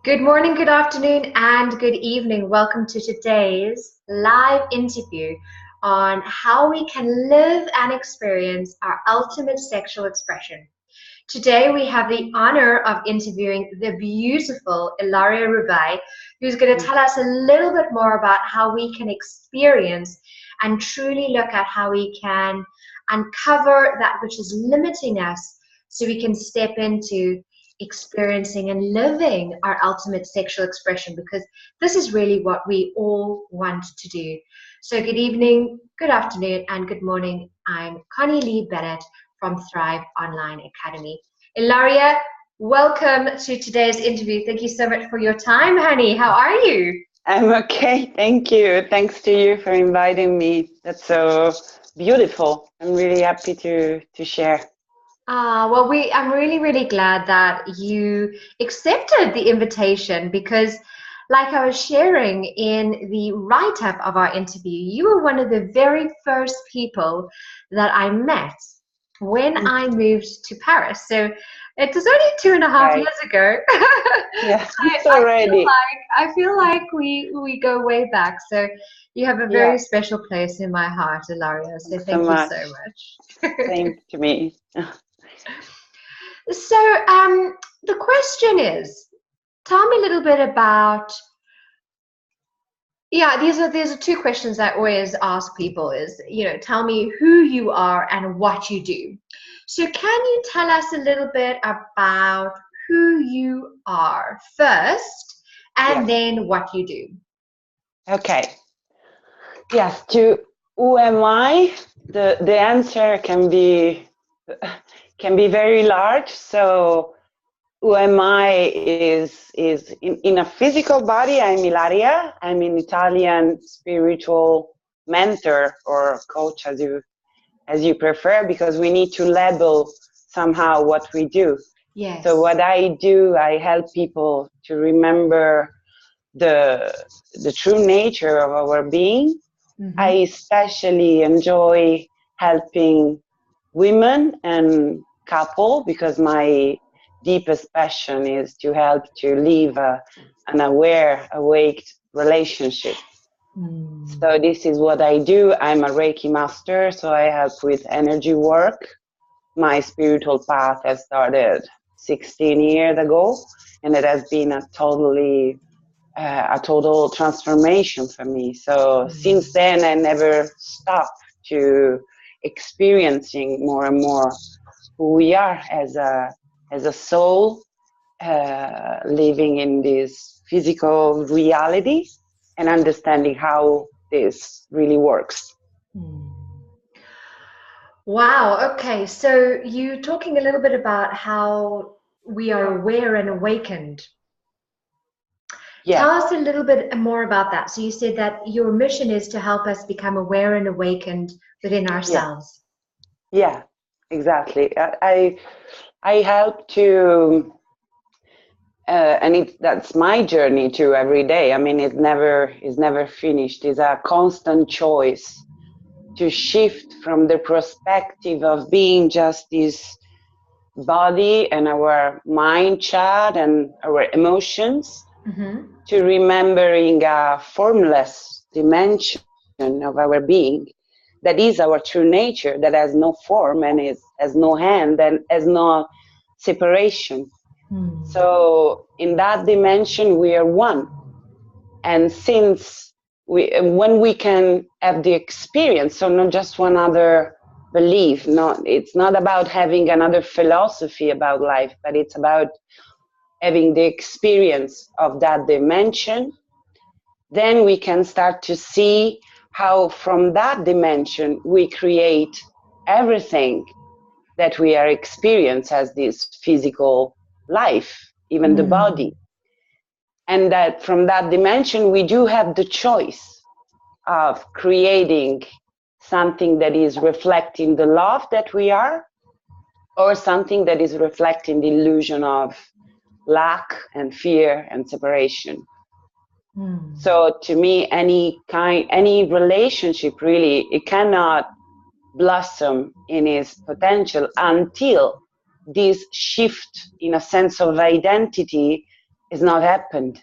Good morning, good afternoon, and good evening. Welcome to today's live interview on how we can live and experience our ultimate sexual expression. Today, we have the honor of interviewing the beautiful Ilaria Rubei, who's going to tell us a little bit more about how we can experience and truly look at how we can uncover that which is limiting us so we can step into experiencing and living our ultimate sexual expression, because this is really what we all want to do. So good evening, good afternoon, and good morning. I'm Connie-Lee Bennett from Thrive Online Academy. Ilaria, welcome to today's interview. Thank you so much for your time, honey. How are you? I'm okay, thank you. Thanks to you for inviting me. That's so beautiful. I'm really happy to share. I'm really glad that you accepted the invitation because, like I was sharing in the write-up of our interview, you were one of the very first people that I met when I moved to Paris. So it was only 2.5 years ago. Yeah, it's already. I feel like we go way back. So you have a very special place in my heart, Ilaria. So thank you so much. Same to me. So the question is, tell me a little bit about, these are two questions I always ask people is, tell me who you are and what you do. So can you tell us a little bit about who you are first and then what you do? Okay. Yes, to who am I? The answer can be very large. So who am I is in a physical body. I'm Ilaria. I'm an Italian spiritual mentor or coach, as you prefer, because we need to label somehow what we do. Yes. So what I do, I help people to remember the true nature of our being. Mm-hmm. I especially enjoy helping women and couple because my deepest passion is to help to live an aware, awake relationship. So this is what I do. I'm a Reiki master, so I help with energy work. My spiritual path has started 16 years ago, and it has been a total transformation for me. So since then, I never stopped to experiencing more and more who we are as a soul living in this physical reality and understanding how this really works. Wow. Okay. So you talking a little bit about how we are aware and awakened. Yeah. Tell us a little bit more about that. So you said that your mission is to help us become aware and awakened within ourselves. Yeah, exactly. I help to, and that's my journey too every day. I mean, it's never finished. It's a constant choice to shift from the perspective of being just this body and our mind chat and our emotions to remembering a formless dimension of our being that is our true nature, that has no form and has no hand and has no separation. So in that dimension we are one. And since when we can have the experience, so not just one other belief, it's not about having another philosophy about life, but it's about having the experience of that dimension, then we can start to see how from that dimension we create everything that we are experiencing as this physical life, even the body. And that from that dimension we do have the choice of creating something that is reflecting the love that we are, or something that is reflecting the illusion of lack and fear and separation. So to me, any relationship really, it cannot blossom in its potential until this shift in a sense of identity it's not happened,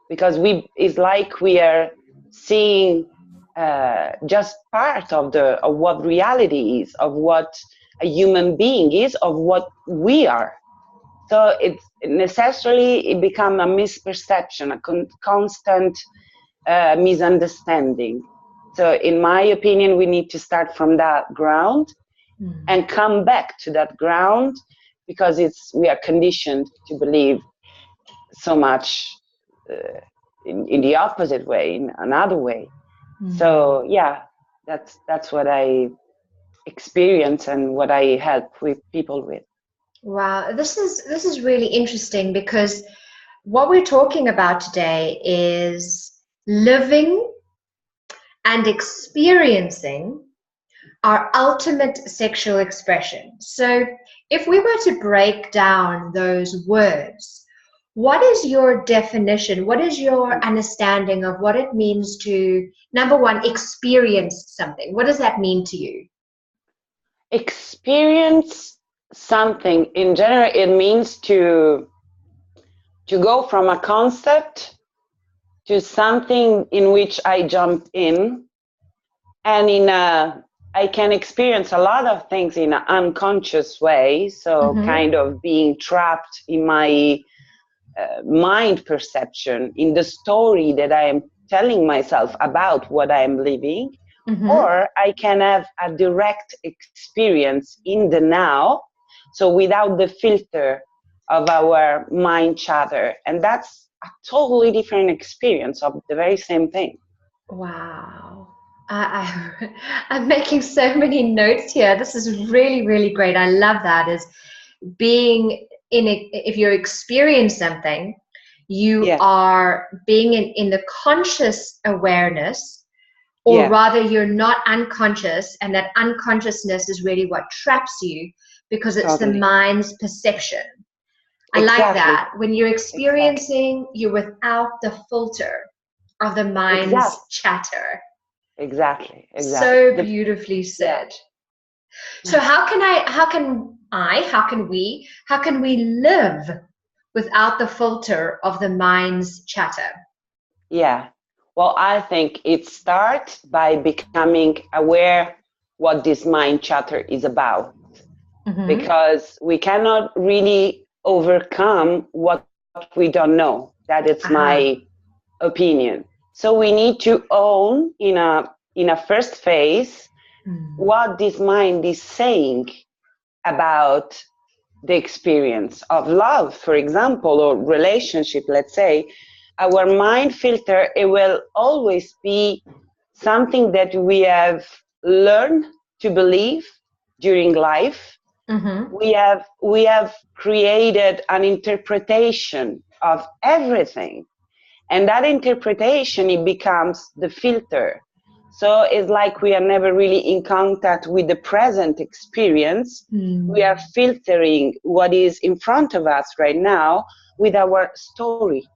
because it's like we are seeing just part of what reality is, of what a human being is, of what we are. So it's necessarily it become a misperception, a constant misunderstanding. So in my opinion, we need to start from that ground and come back to that ground, because we are conditioned to believe so much in the opposite way, in another way. So yeah, that's what I experience and what I help with people with. Wow, this is really interesting, because what we're talking about today is living and experiencing our ultimate sexual expression. So, if we were to break down those words, what is your definition? What is your understanding of what it means to, number one, experience something? What does that mean to you? Experience something in general, it means to go from a concept to something in which I jump in, and I can experience a lot of things in an unconscious way, so kind of being trapped in my mind perception, in the story that I am telling myself about what I am living, or I can have a direct experience in the now, so without the filter of our mind chatter, and that's a totally different experience of the very same thing. Wow. I'm making so many notes here. This is really, really great. I love that. Is being in it, if you experience something, you are being in the conscious awareness, or rather you're not unconscious, and that unconsciousness is really what traps you, because it's the mind's perception. I like that. When you're experiencing, you're without the filter of the mind's chatter. Exactly. So beautifully said. So how can we live without the filter of the mind's chatter? Yeah. Well, I think it starts by becoming aware what this mind chatter is about, because we cannot really overcome what we don't know. That is my opinion. So we need to own in a first phase what this mind is saying about the experience of love, for example, or relationship, let's say. Our mind filter, it will always be something that we have learned to believe during life. We have created an interpretation of everything, and that interpretation, it becomes the filter. So it's like we are never really in contact with the present experience. We are filtering what is in front of us right now with our story.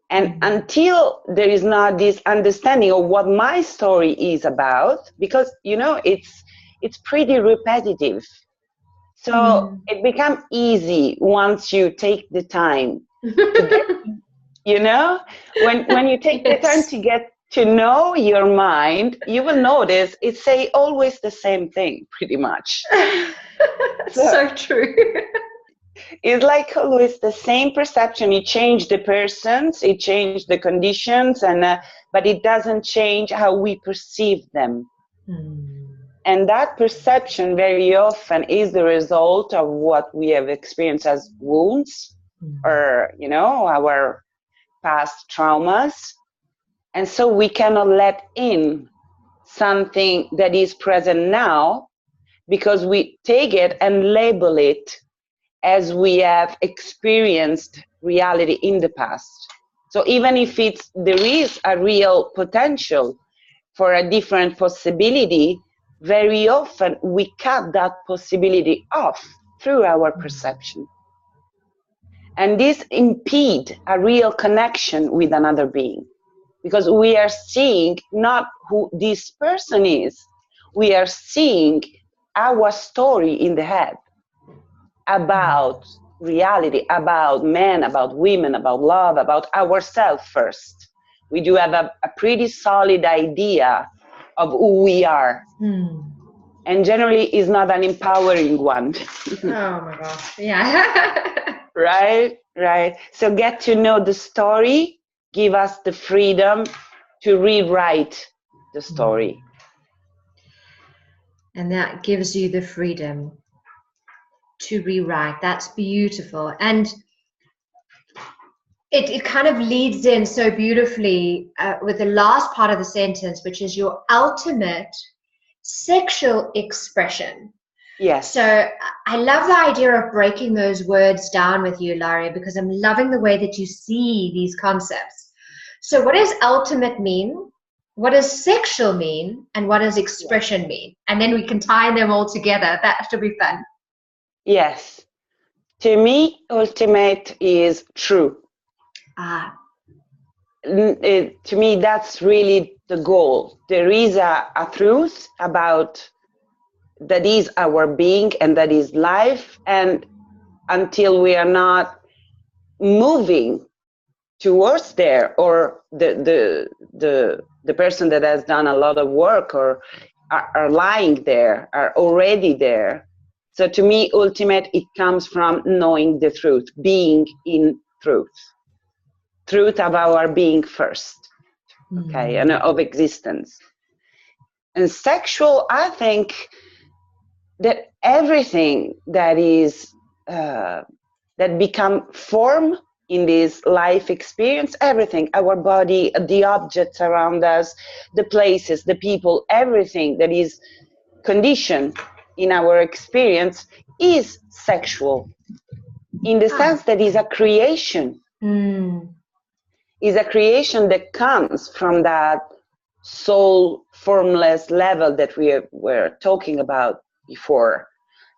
And until there is not this understanding of what my story is about, because, it's pretty repetitive. So it becomes easy once you take the time to get, when you take the time to get to know your mind, you will notice it say always the same thing, pretty much. So true. It's like always the same perception. It changed the persons, it changed the conditions, but it doesn't change how we perceive them. And that perception very often is the result of what we have experienced as wounds, or our past traumas. And so we cannot let in something that is present now, because we take it and label it as we have experienced reality in the past. So even if there is a real potential for a different possibility, very often we cut that possibility off through our perception. And this impedes a real connection with another being, because we are seeing not who this person is, we are seeing our story in the head about reality, about men, about women, about love, about ourselves first. We do have a pretty solid idea of who we are. And generally is not an empowering one. Oh my gosh, yeah. Right. So get to know the story, give us the freedom to rewrite the story. And that gives you the freedom to rewrite. That's beautiful. And it kind of leads in so beautifully with the last part of the sentence, which is your ultimate sexual expression. Yes. So I love the idea of breaking those words down with you, Ilaria, because I'm loving the way that you see these concepts. So what does ultimate mean? What does sexual mean? And what does expression mean? And then we can tie them all together. That should be fun. Yes. To me, ultimate is true. To me, that's really the goal. There is a truth about that is our being and that is life. And until we are not moving towards there, or the person that has done a lot of work or are lying there, are already there. So to me, ultimate, it comes from knowing the truth, being in truth of our being first, okay, and of existence. And sexual, I think that everything that is that become form in this life experience, everything, our body, the objects around us, the places, the people, everything that is conditioned in our experience is sexual, in the sense that is a creation. Is a creation that comes from that soul formless level that we were talking about before.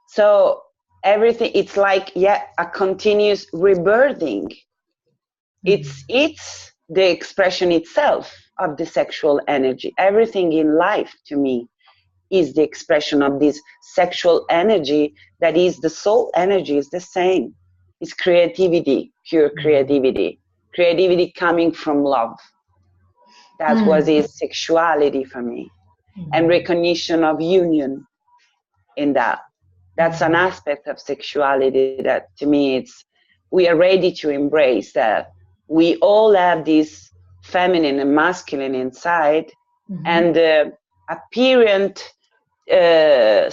So everything, it's like, a continuous rebirthing. It's the expression itself of the sexual energy. Everything in life, to me, is the expression of this sexual energy that is the soul energy, is the same. It's creativity, pure creativity. Creativity coming from love. That's what is sexuality for me. And recognition of union in that. That's an aspect of sexuality that, to me, we are ready to embrace that. We all have this feminine and masculine inside, and the apparent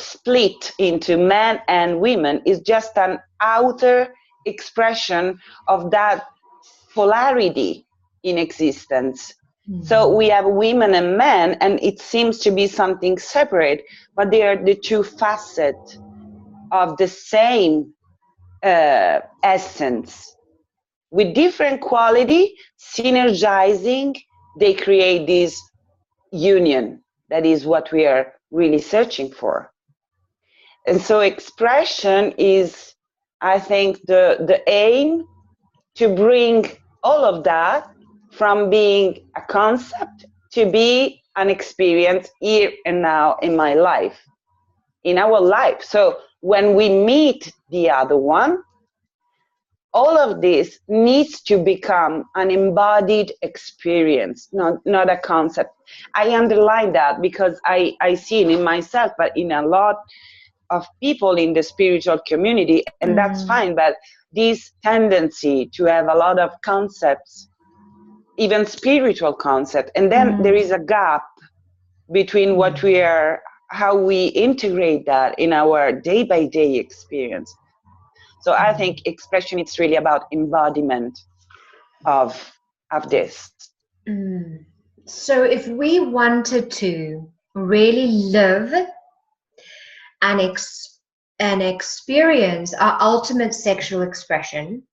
split into men and women is just an outer expression of that polarity in existence. So we have women and men, and it seems to be something separate, but they are the two facets of the same essence. With different quality, synergizing, they create this union. That is what we are really searching for. And so expression is, I think, the aim to bring all of that from being a concept to be an experience here and now in my life, in our life. So when we meet the other one, all of this needs to become an embodied experience, not a concept. I underline that because I see it in myself, but in a lot of people in the spiritual community, and that's fine, but this tendency to have a lot of concepts, even spiritual concepts, and then there is a gap between what we are, how we integrate that in our day-by-day experience. So I think expression, it's really about embodiment of this. So if we wanted to really live and experience our ultimate sexual expression,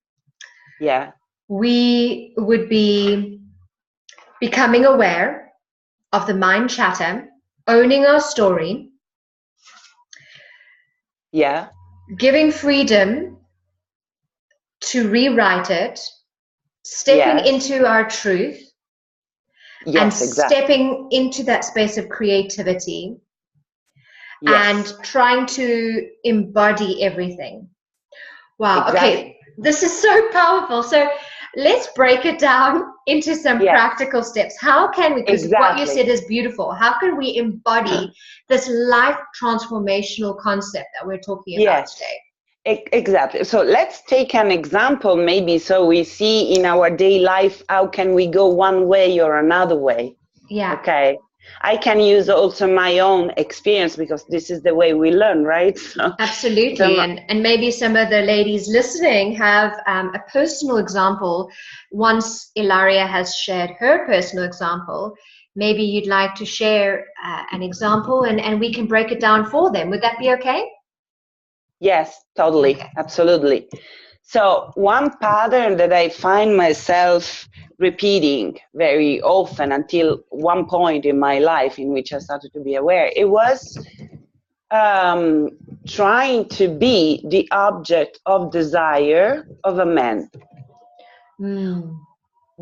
we would be becoming aware of the mind chatter, owning our story, giving freedom to rewrite it, stepping into our truth, and stepping into that space of creativity, and trying to embody everything. Wow. Exactly. Okay. This is so powerful. So let's break it down into some Yes, practical steps. How can we, because what you said exactly. is beautiful, how can we embody this life transformational concept that we're talking about Yes, today? exactly. So let's take an example, maybe, so we see in our day life how can we go one way or another way. Yeah. Okay. I can use also my own experience because this is the way we learn, right? Absolutely. So And maybe some of the ladies listening have a personal example. Once Ilaria has shared her personal example, maybe you'd like to share an example and we can break it down for them. Would that be okay? yes, totally, Okay. absolutely. So one pattern that I find myself repeating very often until one point in my life in which I started to be aware, it was um, trying to be the object of desire of a man. Mm.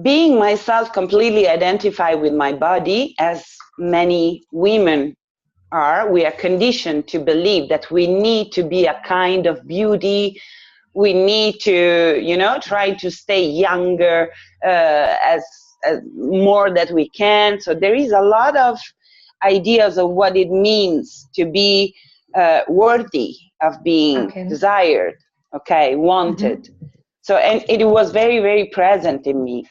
Being myself completely identified with my body, as many women are, we are conditioned to believe that we need to be a kind of beauty. We need to, try to stay younger as more that we can. So there is a lot of ideas of what it means to be worthy of being Okay. desired, okay, wanted. Mm-hmm. So, and it was very, very present in me.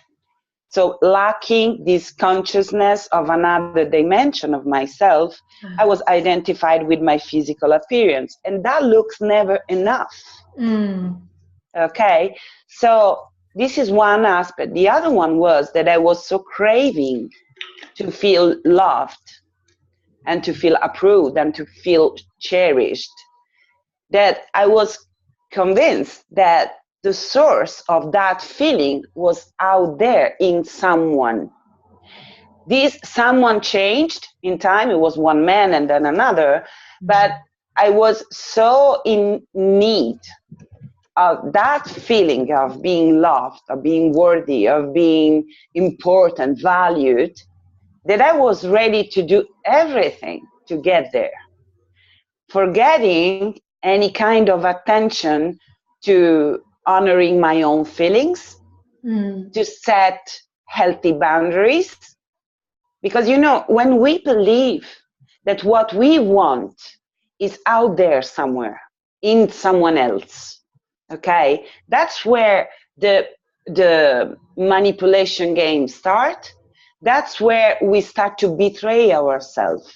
So lacking this consciousness of another dimension of myself, I was identified with my physical appearance, and that looks never enough. Mm. Okay, so this is one aspect. The other one was that I was so craving to feel loved and to feel approved and to feel cherished that I was convinced that the source of that feeling was out there in someone. This someone changed in time. It was one man and then another, but I was so in need of that feeling of being loved, of being worthy, of being important, valued, that I was ready to do everything to get there, forgetting any kind of attention to honoring my own feelings, Mm. to set healthy boundaries. Because, when we believe that what we want is out there somewhere in someone else, okay, that's where the manipulation games start. That's where we start to betray ourselves,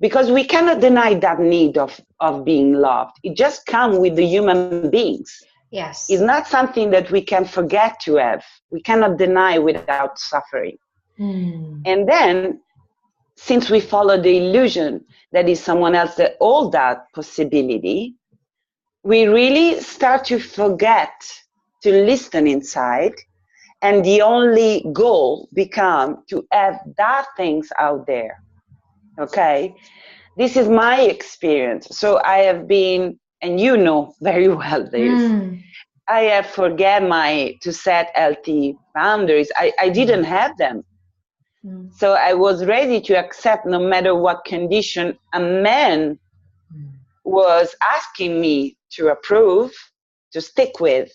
because we cannot deny that need of being loved. It just comes with the human beings. It's Yes. not something that we can forget to have. We cannot deny without suffering. Mm. And then, since we follow the illusion that is someone else that all that possibility, we really start to forget to listen inside, and the only goal become to have that things out there. Okay, this is my experience. So I have been, and you know very well this, Mm. I have forget to set healthy boundaries. I didn't have them. Mm. So I was ready to accept, no matter what condition a man was asking me to approve, to stick with,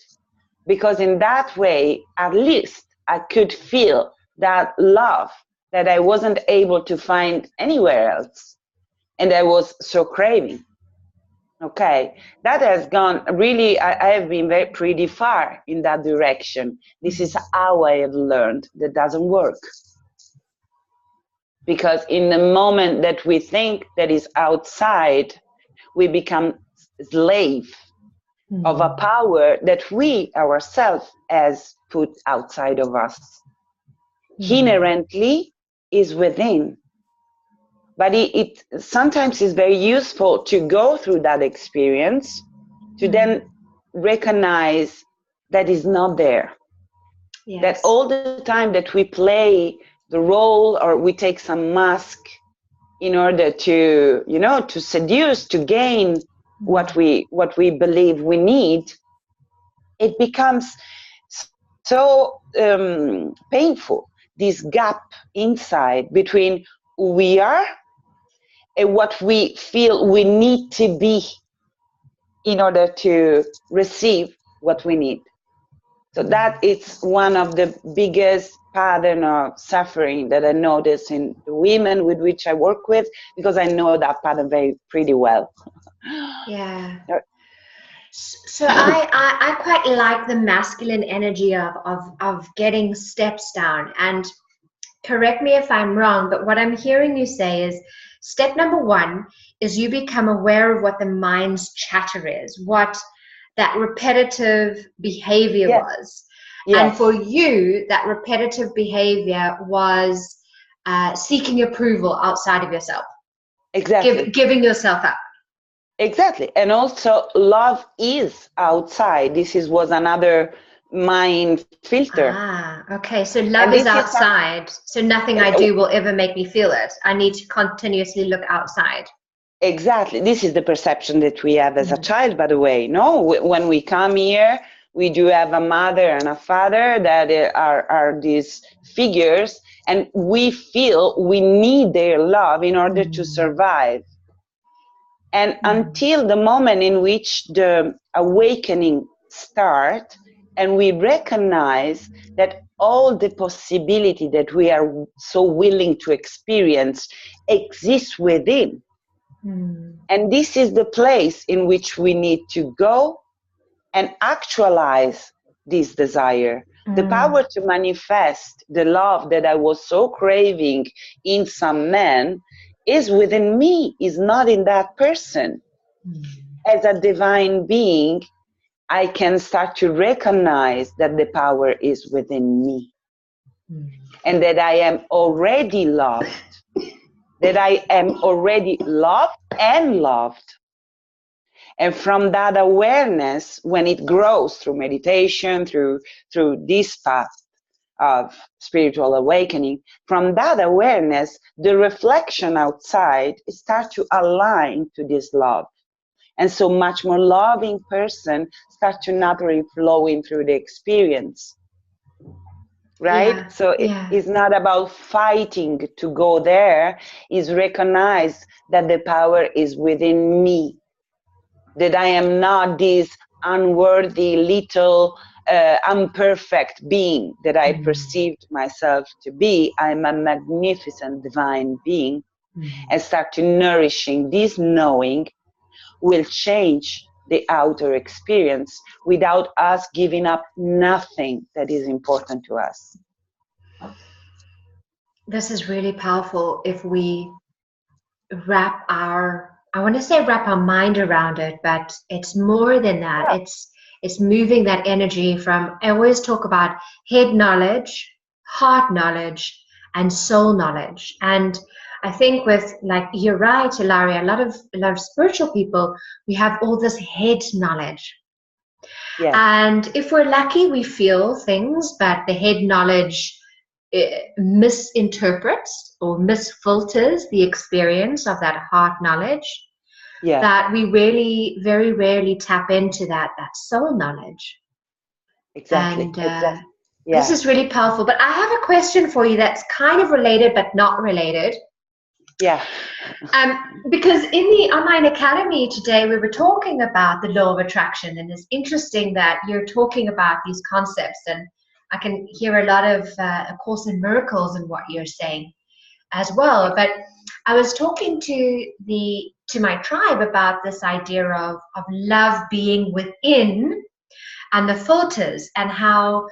because in that way, at least I could feel that love that I wasn't able to find anywhere else. And I was so craving. Okay, that has gone really, I have been pretty far in that direction. This is how I have learned that doesn't work. Because in the moment that we think that is outside, we become slave of a power that we ourselves has put outside of us. Inherently is within. But it sometimes is very useful to go through that experience to then recognize that is not there. That Yes. all the time that we play the role or we take some mask in order to, to seduce, to gain what we believe we need, it becomes so painful. This gap inside between who we are and what we feel we need to be. in order to receive what we need. So that is one of the biggest pattern of suffering that I notice in the women with which I work with, because I know that pattern pretty well. Yeah. So I quite like the masculine energy of getting steps down. And correct me if I'm wrong, but what I'm hearing you say is step number one is you become aware of what the mind's chatter is, what that repetitive behavior Yes, was. And for yes, you, that repetitive behavior was seeking approval outside of yourself, exactly. giving yourself up. Exactly. And also love is outside. Was another mind filter. Ah, okay. So And love is this is something, outside. So nothing I do will ever make me feel it. I need to continuously look outside. exactly. This is the perception that we have as a Mm. child, by the way. No, when we come here, we do have a mother and a father that are these figures, and we feel we need their love in order to Mm. survive. And Mm. until the moment in which the awakening starts, and we recognize that all the possibility that we are so willing to experience exists within. Mm. And this is the place in which we need to go and actualize this desire. The Mm. power to manifest the love that I was so craving in some men is within me, is not in that person. Mm. As a divine being, I can start to recognize that the power is within me Mm. and that I am already loved, that I am already loved and loved. And from that awareness, when it grows through meditation, through this path of spiritual awakening, from that awareness, the reflection outside starts to align to this love. And so much more loving person start to naturally flowing through the experience, right? Yeah, So yeah. it's not about fighting to go there, it's recognize that the power is within me, that I am not this unworthy little imperfect being that I Mm. perceived myself to be. I'm a magnificent divine being, Mm. and start to nourishing this knowing will change the outer experience without us giving up nothing that is important to us. This is really powerful if we I want to say wrap our mind around it, but it's more than that. Yeah. It's moving that energy from, I always talk about head knowledge, heart knowledge, and soul knowledge. And I think with, like, you're right, Ilaria, a lot of spiritual people, we have all this head knowledge. Yes. And if we're lucky, we feel things, but the head knowledge misinterprets or misfilters the experience of that heart knowledge, Yeah. that we really, very rarely tap into that soul knowledge. Exactly. And Exactly. this Yeah. is really powerful. But I have a question for you that's kind of related but not related. Yeah. Because in the online academy today, we were talking about the law of attraction, and it's interesting that you're talking about these concepts, and I can hear a lot of A Course in Miracles in what you're saying as well. But I was talking to my tribe about this idea of love being within and the filters, and how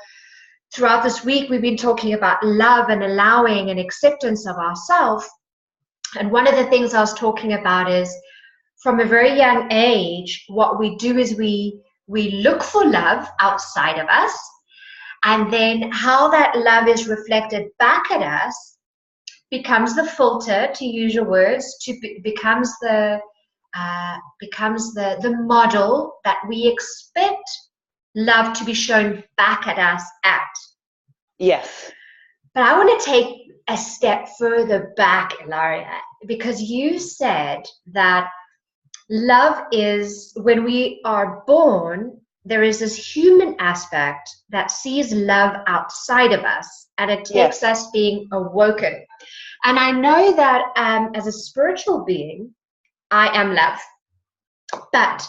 throughout this week we've been talking about love and allowing and acceptance of ourselves. And one of the things I was talking about is, from a very young age, what we do is we look for love outside of us, and then how that love is reflected back at us becomes the filter, to use your words, becomes the model that we expect love to be shown back at us at. Yes. But I want to take a step further back, Ilaria, because you said that love is, when we are born, there is this human aspect that sees love outside of us, and it takes Yes. us being awoken. And I know that as a spiritual being, I am love. But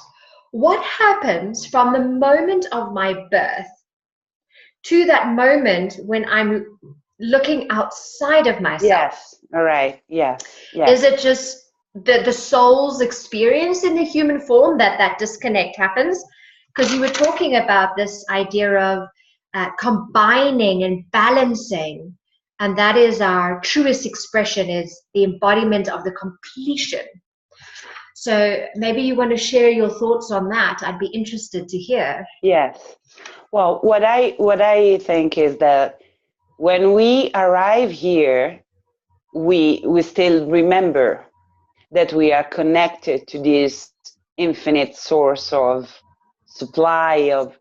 what happens from the moment of my birth to that moment when I'm looking outside of myself? Yes. All right. Yes. Is Yes. it just the soul's experience in the human form that disconnect happens? Because you were talking about this idea of combining and balancing, and that is our truest expression, is the embodiment of the completion. So maybe you want to share your thoughts on that. I'd be interested to hear. Yes. Well, what I think is that when we arrive here, we still remember that we are connected to this infinite source of supply of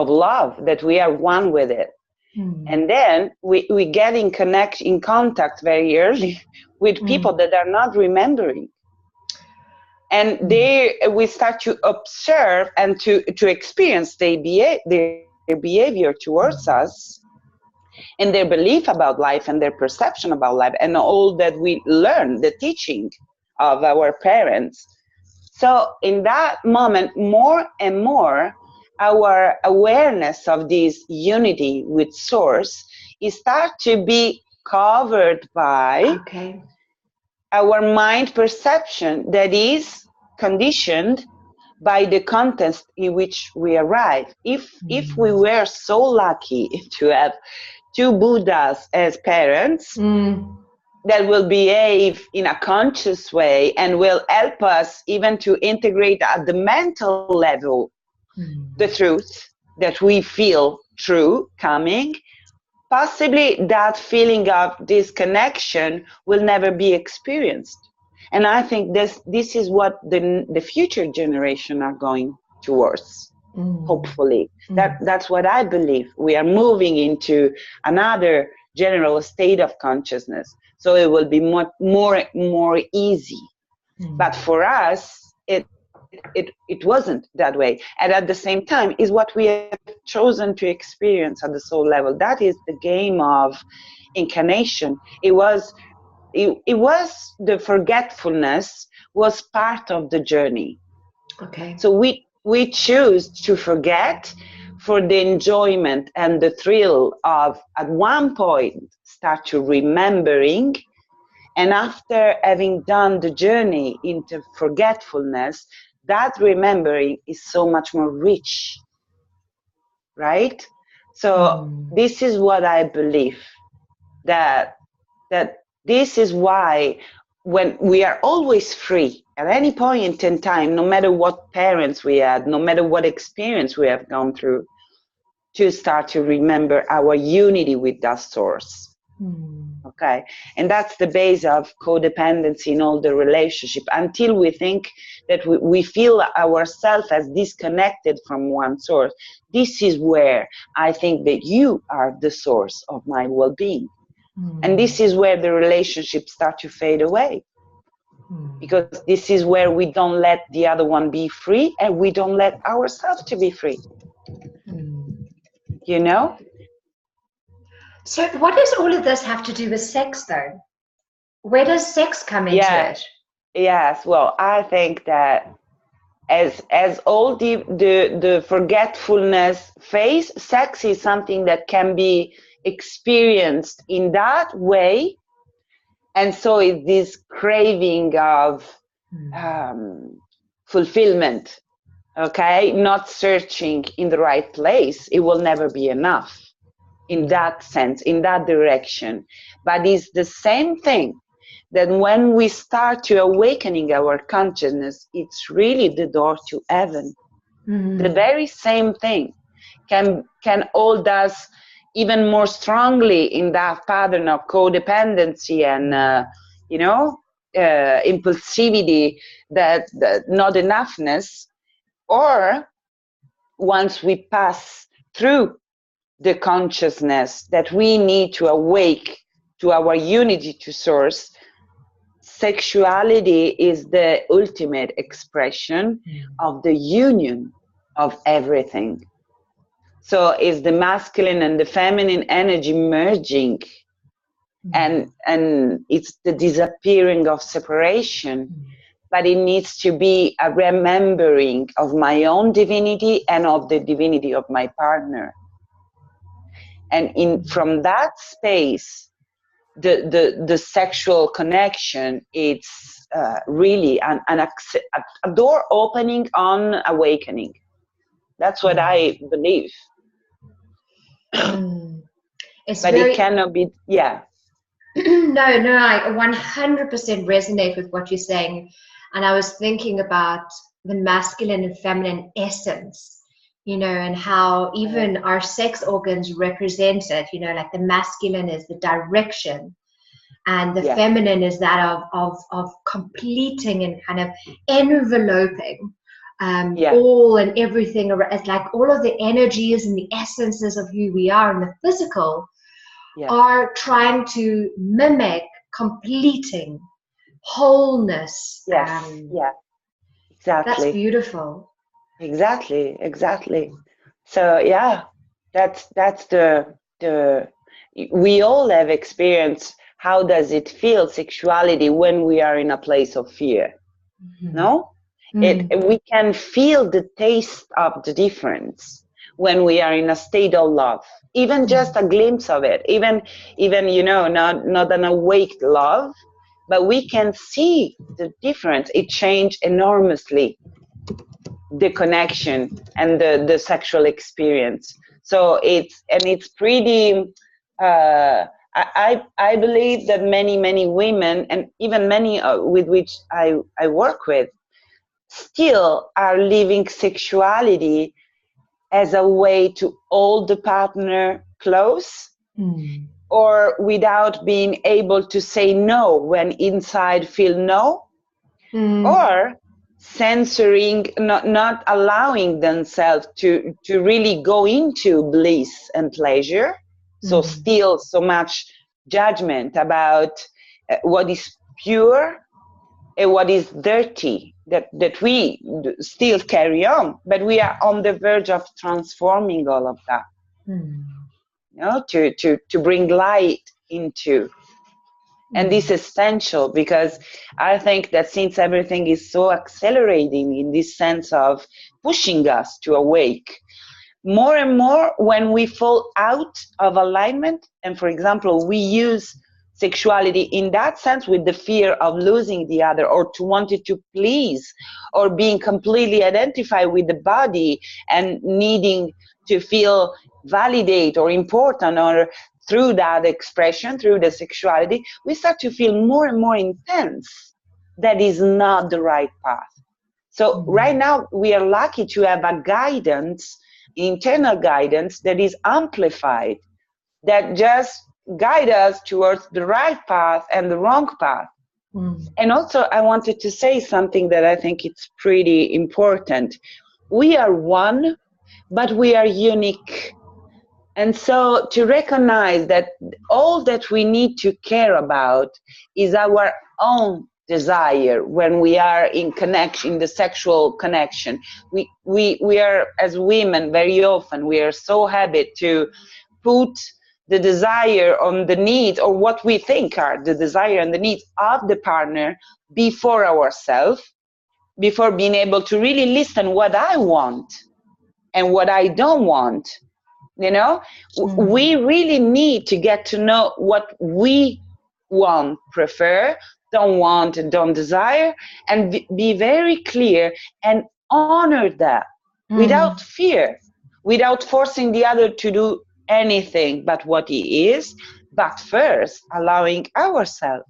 love, that we are one with it. And then we get in contact very early with people that are not remembering. And there we start to observe and to experience their behavior towards us, and their belief about life and their perception about life, and all that we learn, the teaching of our parents. So in that moment, more and more, our awareness of this unity with source is start to be covered by our mind perception that is conditioned by the context in which we arrive. If we were so lucky to have two Buddhas as parents that will behave in a conscious way and will help us even to integrate at the mental level the truth that we feel true coming, possibly that feeling of disconnection will never be experienced. And I think this is what the future generation are going towards. Hopefully, that's what I believe. We are moving into another general state of consciousness, so it will be more easy. But for us, it wasn't that way. And at the same time, is what we have chosen to experience at the soul level. That is the game of incarnation. It was the forgetfulness was part of the journey. So we choose to forget for the enjoyment and the thrill of, at one point, start to remembering. And after having done the journey into forgetfulness, that remembering is so much more rich, right? So this is what I believe, that this is why when we are always free at any point in time, no matter what parents we had, no matter what experience we have gone through, to start to remember our unity with that source. Okay, and that's the base of codependency in all the relationship. Until we think that we feel ourselves as disconnected from one source, this is where I think that you are the source of my well-being. And this is where the relationships start to fade away, because this is where we don't let the other one be free, and we don't let ourselves to be free. You know? So what does all of this have to do with sex, though? Where does sex come into it? Yes, well, I think that as all the forgetfulness phase, sex is something that can be experienced in that way. And so it's this craving of fulfillment, okay? Not searching in the right place. It will never be enough in that sense, in that direction. But it's the same thing that when we start to awakening our consciousness, it's really the door to heaven. The very same thing can hold us even more strongly in that pattern of codependency and impulsivity, that not enoughness. Or once we pass through the consciousness that we need to awake to our unity to source, sexuality is the ultimate expression of the union of everything. So it's the masculine and the feminine energy merging, and it's the disappearing of separation. but it needs to be a remembering of my own divinity and of the divinity of my partner. And from that space, the sexual connection, it's really a door opening on awakening. That's what I believe. It's but very, it cannot be, yeah. no, I 100% resonate with what you're saying. And I was thinking about the masculine and feminine essence, you know, and how even our sex organs represent it, you know, like the masculine is the direction and the feminine is that of completing and kind of enveloping all and everything. It's like all of the energies and the essences of who we are in the physical are trying to mimic completing wholeness. Exactly. That's beautiful. Exactly. So yeah, that's the we all have experienced how does it feel, sexuality, when we are in a place of fear. No? We can feel the taste of the difference when we are in a state of love, even just a glimpse of it, even you know, not an awake love, but we can see the difference. It changed enormously the connection and the sexual experience. So it's pretty I believe that many women, and even many with which I work with, still are living sexuality as a way to hold the partner close, or without being able to say no when inside feel no, or censoring, not allowing themselves to really go into bliss and pleasure. So still so much judgment about what is pure and what is dirty, that we still carry on, but we are on the verge of transforming all of that, you know, to bring light into. And this is essential, because I think that since everything is so accelerating in this sense of pushing us to awake, more and more when we fall out of alignment, and for example, we use sexuality in that sense with the fear of losing the other, or to want it to please, or being completely identified with the body and needing to feel validate or important, or through that expression, through the sexuality, we start to feel more and more intense. That is not the right path. So right now we are lucky to have a guidance, internal guidance, that is amplified, that just guide us towards the right path and the wrong path. And also I wanted to say something that I think it's pretty important. We are one, but we are unique. And so to recognize that all that we need to care about is our own desire when we are in connection, in the sexual connection. We are, as women, very often we are so happy to put the desire on the needs, or what we think are the desire and the needs of the partner, before ourselves, before being able to really listen what I want and what I don't want. You know, we really need to get to know what we want, prefer, don't want, and don't desire, and be very clear and honor that without fear, without forcing the other to do anything but what he is, but first allowing ourselves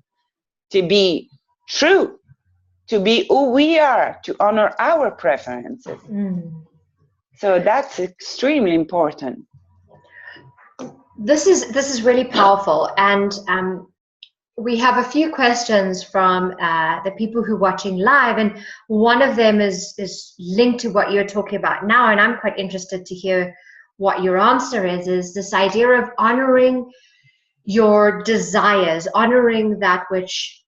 to be true, to be who we are, to honor our preferences. So that's extremely important. This is really powerful, and we have a few questions from the people who are watching live, and one of them is linked to what you're talking about now, and I'm quite interested to hear what your answer is this idea of honoring your desires, honoring that which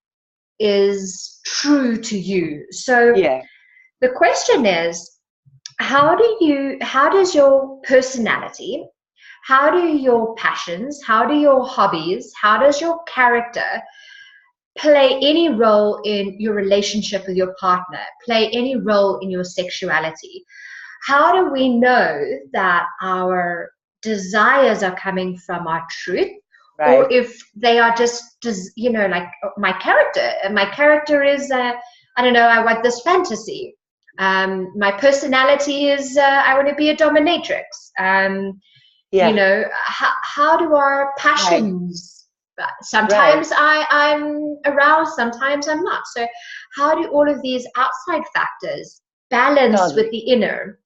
is true to you. So the question is, how does your personality, how do your passions, how do your hobbies, how does your character play any role in your relationship with your partner, play any role in your sexuality, how do we know that our desires are coming from our truth, or Right. if they are just, like my character? My character is, I don't know, I want this fantasy. My personality is, I want to be a dominatrix. Yeah. How do our Right. passions, Right. sometimes I'm aroused, sometimes I'm not. So how do all of these outside factors balance with Totally. the inner?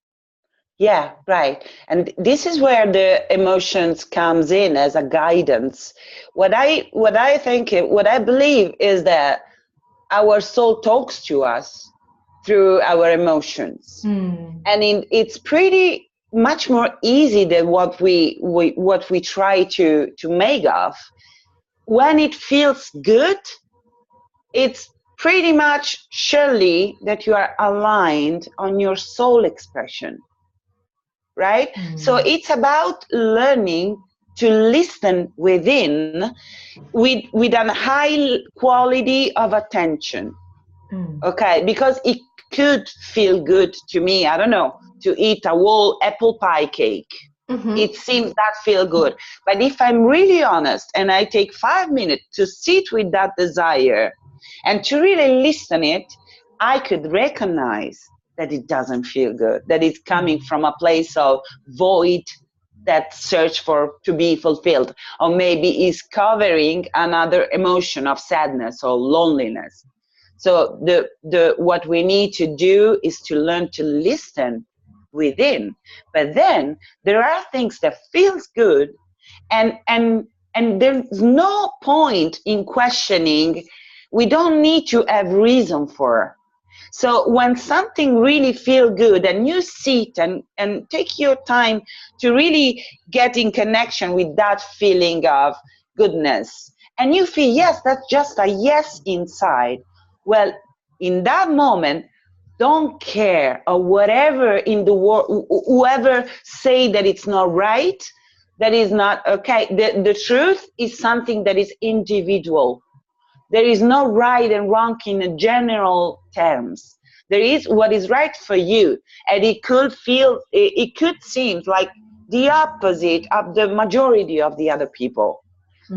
Yeah, right. And this is where the emotions comes in as a guidance. What I think, what I believe is that our soul talks to us through our emotions. Mm, And it's pretty much more easy than what we try to make of. When it feels good, it's pretty much surely that you are aligned on your soul expression, right? So mm, it's about learning to listen within with a high quality of attention. mm, Okay, because it could feel good to me, I don't know, to eat a whole apple pie cake. It mm-hmm, seems that feel good. But if I'm really honest and I take 5 minutes to sit with that desire and to really listen it, I could recognize that it doesn't feel good, that it's coming mm, from a place of void, that search for to be fulfilled, or maybe is covering another emotion of sadness or loneliness. So the what we need to do is to learn to listen within. But then there are things that feels good, and there's no point in questioning. We don't need to have reason for. So when something really feel good and you sit and take your time to really get in connection with that feeling of goodness, and you feel, yes, that's just a yes inside. Well, in that moment, don't care or whatever in the world, whoever say that it's not right, that is not okay. The truth is something that is individual. There is no right and wrong in general terms. There is what is right for you, and it could seem like the opposite of the majority of the other people.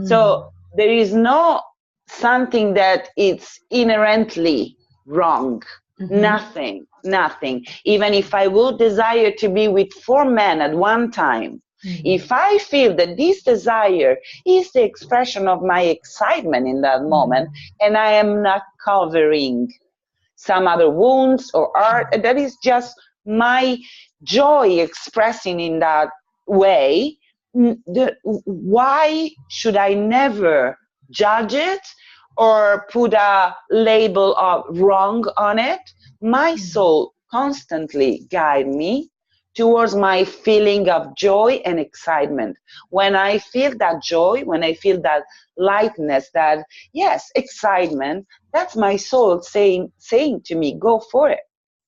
So mm, there is no something that it's inherently wrong. mm-hmm, Nothing, nothing. Even if I would desire to be with 4 men at one time, mm, if I feel that this desire is the expression of my excitement in that moment, mm, and I am not covering some other wounds or art, mm, that is just my joy expressing in that way. Why should I never judge it or put a label of wrong on it? My mm, soul constantly guide me towards my feeling of joy and excitement. When I feel that joy, when I feel that lightness, that yes, excitement, that's my soul saying to me, go for it.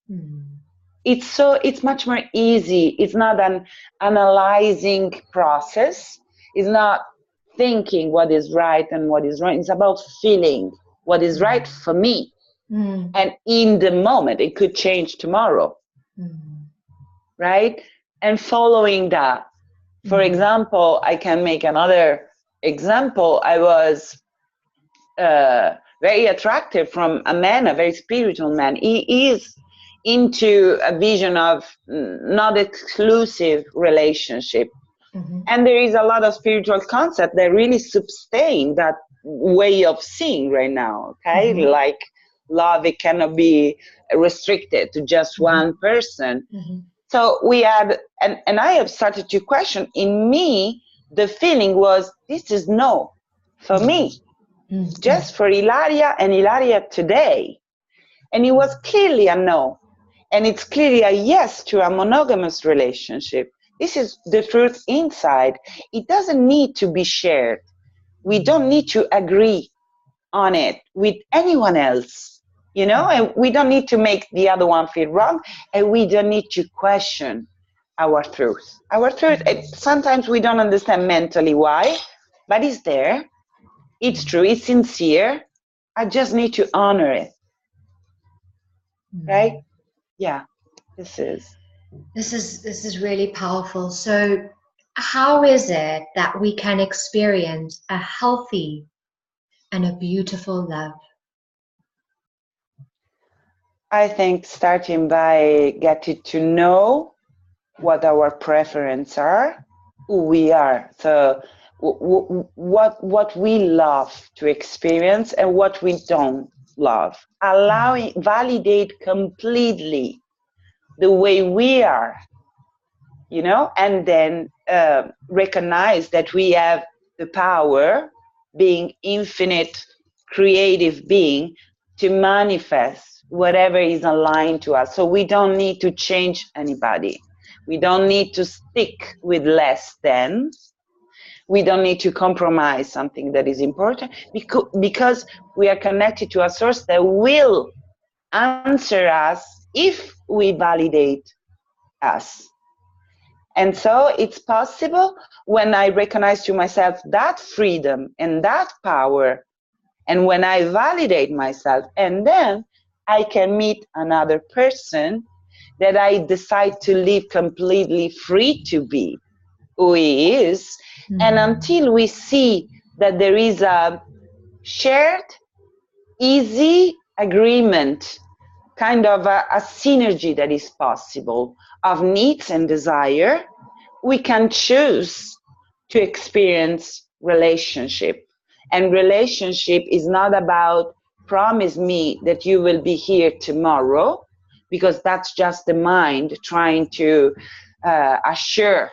mm, It's much more easy. It's not an analyzing process. It's not thinking what is right and what is wrong. It's about feeling what is right mm, for me. mm, And in the moment, it could change tomorrow, mm, right? And following that. For mm, example, I can make another example. I was very attractive from a man, a very spiritual man. He is into a vision of not exclusive relationship. mhm, And there is a lot of spiritual concept that really sustain that way of seeing right now. Okay, mhm, like love, it cannot be restricted to just mhm, one person. mhm, So we had, and I have started to question in me, the feeling was, this is no for mm, me, mm, mm, just for Ilaria and Ilaria today. And it was clearly a no. And it's clearly a yes to a monogamous relationship. This is the truth inside. It doesn't need to be shared. We don't need to agree on it with anyone else, and we don't need to make the other one feel wrong, and we don't need to question our truth. Our truth, sometimes we don't understand mentally why, but it's there. It's true, it's sincere, I just need to honor it, right? Yeah, this is. This is really powerful. So, how is it that we can experience a healthy and a beautiful love? I think starting by getting to know what our preferences are, who we are. So what we love to experience and what we don't love. Allowing, validate completely the way we are, and then recognize that we have the power, being infinite creative being, to manifest whatever is aligned to us. So we don't need to change anybody. We don't need to stick with less than. We don't need to compromise something that is important, because we are connected to a source that will answer us if we validate us. And so it's possible when I recognize to myself that freedom and that power, and when I validate myself, and then I can meet another person that I decide to live completely free to be who he is. And until we see that there is a shared, easy agreement, kind of a synergy that is possible of needs and desire, we can choose to experience relationship. And relationship is not about promise me that you will be here tomorrow, because that's just the mind trying to assure,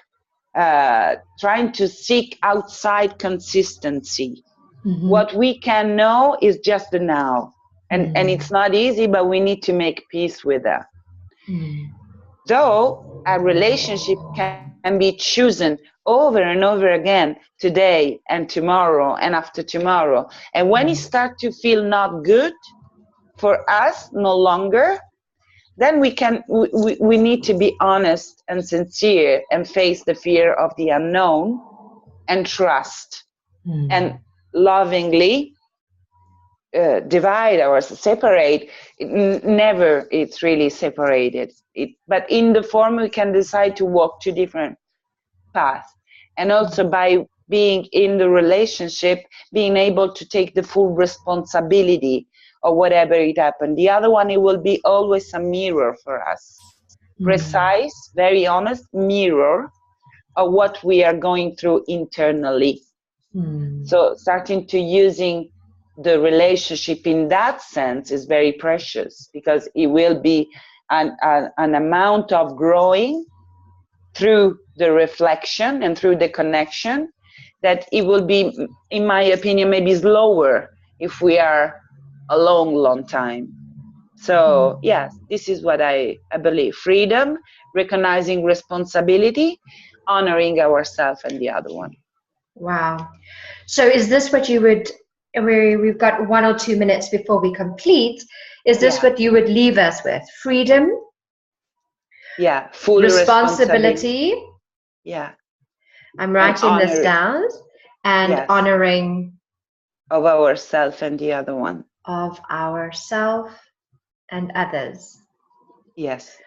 trying to seek outside consistency. What we can know is just the now. And it's not easy, but we need to make peace with that. Though a relationship can be chosen over and over again, today and tomorrow and after tomorrow. And when it starts to feel not good for us no longer, then we need to be honest and sincere and face the fear of the unknown and trust and lovingly divide or separate. Never it's really separated. But in the form we can decide to walk two different paths. And also by being in the relationship, being able to take the full responsibility of whatever it happened. The other one, it will be always a mirror for us. Precise, very honest mirror of what we are going through internally. So starting to using the relationship in that sense is very precious, because it will be an amount of growing through the reflection and through the connection that it will be, in my opinion, maybe slower if we are a long time. So yes, this is what I believe. Freedom, recognizing responsibility, honoring ourselves and the other one. Wow. So is this what you would, we've got 1 or 2 minutes before we complete, is this what you would leave us with? Freedom? Yeah, full responsibility. Yeah. I'm writing this down. And honoring of ourselves and the other one. Of ourselves and others. Yes.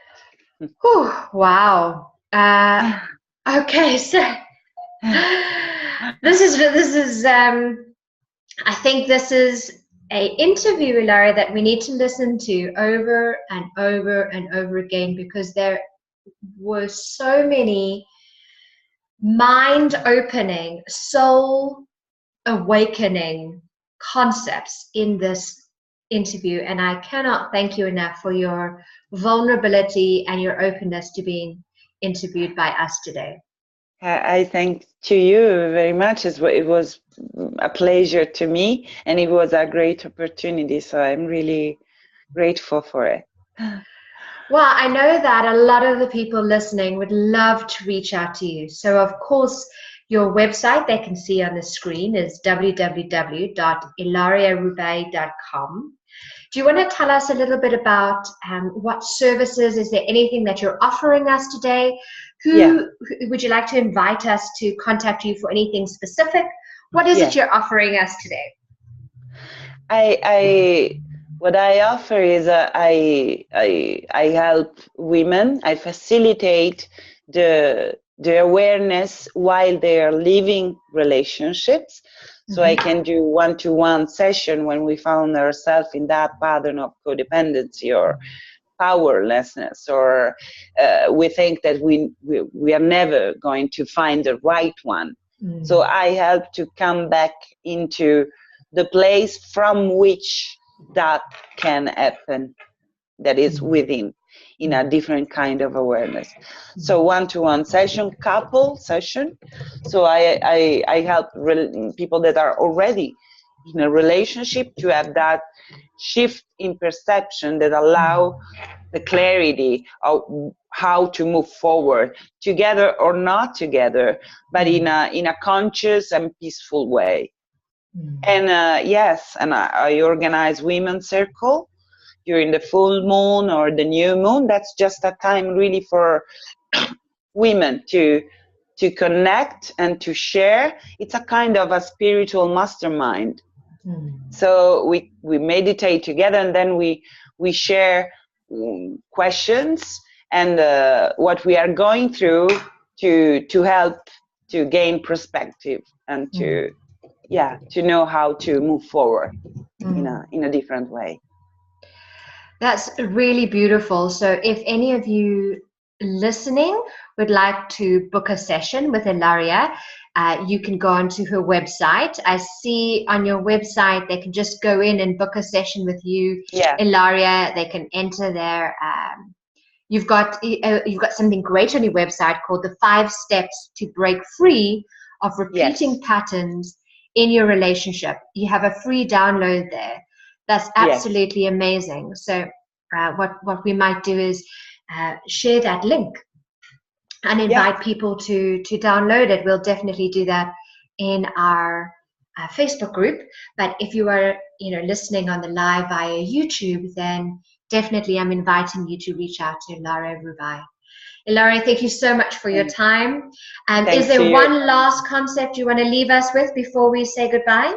Whew, wow. Okay, so this is I think this is a interview, Ilaria, that we need to listen to over and over and over again, because there were so many mind-opening, soul-awakening concepts in this interview, and I cannot thank you enough for your vulnerability and your openness to being interviewed by us today. I thank to you very much. It was a pleasure to me, and it was a great opportunity, so I'm really grateful for it. Well, I know that a lot of the people listening would love to reach out to you. So, of course, your website they can see on the screen is www.ilariarubei.com. Do you want to tell us a little bit about what services? Is there anything that you're offering us today? Who would you like to invite us to contact you for anything specific? What is it you're offering us today? I what I offer is I help women. I facilitate the awareness while they are living relationships. So I can do one-to-one session when we found ourselves in that pattern of codependency or powerlessness, or we think that we are never going to find the right one. So I help to come back into the place from which that can happen, that is within, in a different kind of awareness. So one-to-one session, couple session. So I help people that are already in a relationship to have that shift in perception that allow the clarity of how to move forward together or not together, but in a conscious and peaceful way. And yes, and I organize women's circle during the full moon or the new moon. That's just a time really for women to connect and to share. It's a kind of a spiritual mastermind. So we meditate together, and then we share questions and what we are going through to help to gain perspective and to know how to move forward in a different way. That's really beautiful. So if any of you listening would like to book a session with Ilaria, you can go onto her website. I see on your website they can just go in and book a session with you, Ilaria. They can enter their you've got something great on your website called the 5 steps to break free of repeating patterns in your relationship. You have a free download there. That's absolutely amazing. So what we might do is share that link and invite people to download it. We'll definitely do that in our Facebook group. But if you are listening on the live via YouTube, then definitely I'm inviting you to reach out to Ilaria Rubei. Ilaria, thank you so much for your time. Is there one last concept you want to leave us with before we say goodbye?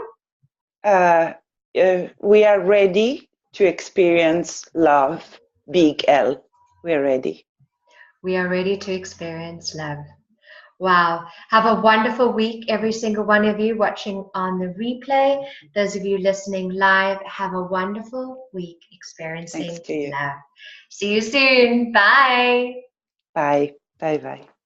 We are ready to experience love, big L. We are ready. We are ready to experience love. Wow. Have a wonderful week, every single one of you watching on the replay. Those of you listening live, have a wonderful week experiencing love. See you soon. Bye. Bye. Bye-bye.